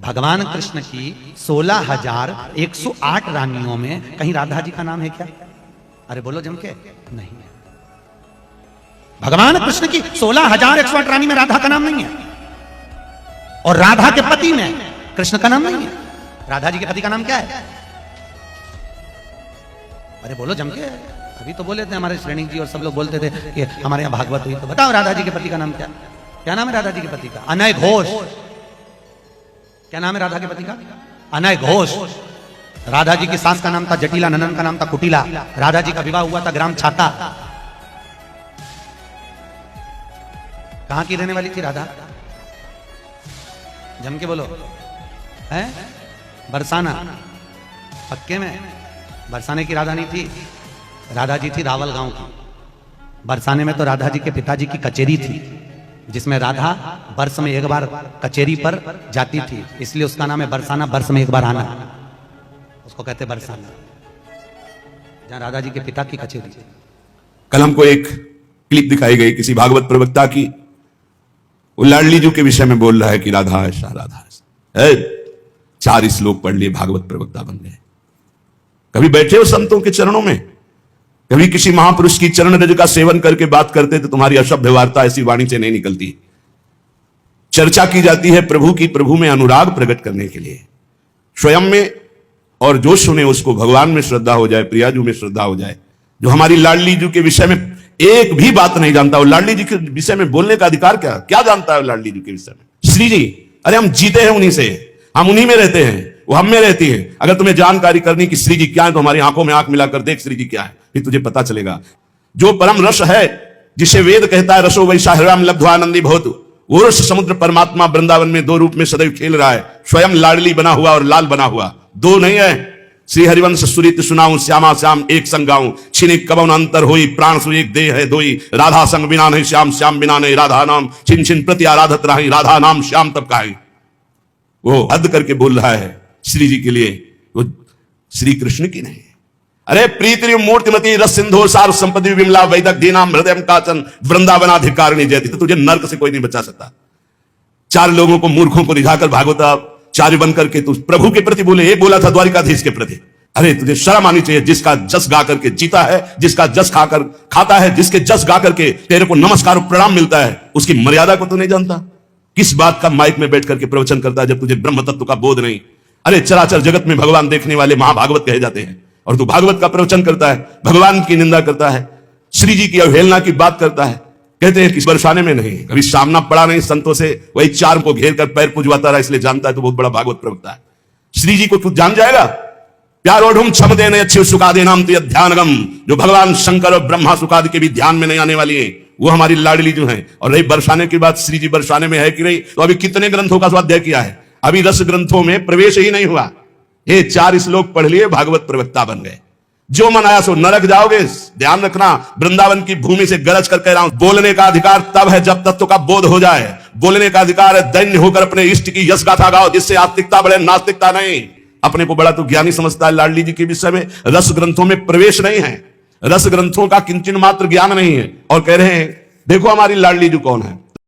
भगवान कृष्ण की 16,108 रानियों में कहीं राधा जी का नाम है क्या? अरे बोलो जम के, नहीं है। भगवान कृष्ण की 16,108 रानी में राधा का नाम नहीं है, और राधा के पति में कृष्ण का नाम नहीं है। राधा जी के पति का नाम क्या है? अरे बोलो जम के। अभी तो बोले थे हमारे श्रेणी जी और सब लोग बोलते थे कि हमारे यहाँ भागवत हुई, तो बताओ राधा जी के पति का नाम क्या? क्या नाम है राधा जी के पति का? अनय घोष। क्या नाम है राधा के पति का? अनय घोष। राधा जी की सास का नाम था जटिला, ननन का नाम था कुटिला। राधा जी का विवाह हुआ था ग्राम छाता। कहां की रहने वाली थी राधा? जम के बोलो। है बरसाना, पक्के में। बरसाने की राधा नहीं थी, राधा जी थी रावल गांव की। बरसाने में तो राधा जी के पिताजी की कचेरी थी, जिसमें राधा वर्ष में एक बार कचेरी पर जाती थी, इसलिए उसका नाम है बरसाना। वर्ष में एक बार आना, उसको कहते बरसाना, जहां राधा जी के पिता की कचेरी थी। कल हमको एक क्लिप दिखाई गई किसी भागवत प्रवक्ता की, वो लाडली जी के विषय में बोल रहा है कि राधा ऐसा राधा ऐसा। 4 श्लोक पढ़ लिए, भागवत प्रवक्ता बन गए। कभी बैठे हो संतों के चरणों में? कभी किसी महापुरुष की चरण रज का सेवन करके बात करते तो तुम्हारी अशुद्ध वार्ता ऐसी वाणी से नहीं निकलती। चर्चा की जाती है प्रभु की, प्रभु में अनुराग प्रकट करने के लिए, स्वयं में, और जो सुने उसको भगवान में श्रद्धा हो जाए, प्रियाजू में श्रद्धा हो जाए। जो हमारी लाडली जी के विषय में एक भी बात नहीं जानता, वो लाडली जी के विषय में बोलने का अधिकार क्या जानता है लाडली जी के विषय में? श्री जी, अरे हम जीते हैं उन्हीं से, हम उन्हीं में रहते हैं, वो हम में रहती है। अगर तुम्हें जानकारी करनी कि श्री जी क्या है तो हमारी आंखों में आंख मिलाकर देख श्री जी क्या है, फिर तुझे पता चलेगा। जो परम रस है, जिसे वेद कहता है रसो वैसा हृदय लब्ध्वानंदी भवतु, वो रस समुद्र परमात्मा वृंदावन में 2 रूप में सदैव खेल रहा है। स्वयं लाडली बना हुआ और लाल बना हुआ, 2 नहीं है। श्री हरिवंश सुरित सुनाऊं, श्यामा श्याम एक संग गाऊं, छिनिक कबन अंतर होई, प्राण सु एक देह है दोई। राधा संग बिना नहीं श्याम, श्याम बिना नहीं राधा नाम, छिन छिन प्रति आराधत रही, राधा नाम श्याम तब काहे। वो हद करके बोल रहा है श्री जी के लिए, वो श्री कृष्ण की नहीं। अरे प्रीति मूर्तिमती रस सिंधु सार संपत्ति विमला वैदक दीनाम हृदय काचन वृंदावनाधिकारिणी जयति। तो तुझे नरक से कोई नहीं बचा सकता। 4 लोगों को, मूर्खों को रिझाकर भागवताचार्य बनकर के तू प्रभु के प्रति बोले, एक बोला था द्वारिकाधीश के प्रति। अरे तुझे शर्म आनी चाहिए। जिसका जस गा करके जीता है, जिसका जस खाकर खाता है, जिसके जस गा करके तेरे को नमस्कार और प्रणाम मिलता है, उसकी मर्यादा को तू नहीं जानता। किस बात का माइक में बैठ करके प्रवचन करता है जब तुझे ब्रह्म तत्व का बोध नहीं? अरे चराचर जगत में भगवान देखने वाले महाभागवत कहे जाते हैं, और तू भागवत का प्रवचन करता है, भगवान की निंदा करता है, श्री जी की अवहेलना की बात करता है। कहते हैं कि बरसाने में नहीं, कभी सामना पड़ा नहीं संतों से, वही 4 को घेर कर पैर पुजवाता रहा, इसलिए जानता है तो बहुत बड़ा भागवत प्रवक्ता है। श्री जी को तू जान जाएगा। प्यारो ढूंढ क्षम देने अच्छे सुखादे नाम तो ध्यानगम, जो भगवान शंकर और ब्रह्मा सुखादि के भी ध्यान में नहीं आने वाली है, वो हमारी लाडली जो है। और रही बरसाने की बात, श्री जी बरसाने में है कि नहीं, तो अभी कितने ग्रंथों का स्वाध्याय किया है? अभी रस ग्रंथों में प्रवेश ही नहीं हुआ। ये 4 श्लोक पढ़ लिए, भागवत प्रवक्ता बन गए। जो मन आया सो नरक जाओगे। ध्यान रखना, वृंदावन की भूमि से गरज कर कह रहा हूं, बोलने का अधिकार तब है जब तत्व का बोध हो जाए। बोलने का अधिकार है दैन्य होकर अपने इष्ट की यश गाथा गाओ, जिससे आस्तिकता बढ़े, नास्तिकता नहीं। अपने को बड़ा तो ज्ञानी समझता है लाडली जी के विषय में। रस ग्रंथों में प्रवेश नहीं है, रस ग्रंथों का किंचन मात्र ज्ञान नहीं है, और कह रहे हैं देखो हमारी लाडली जी कौन है।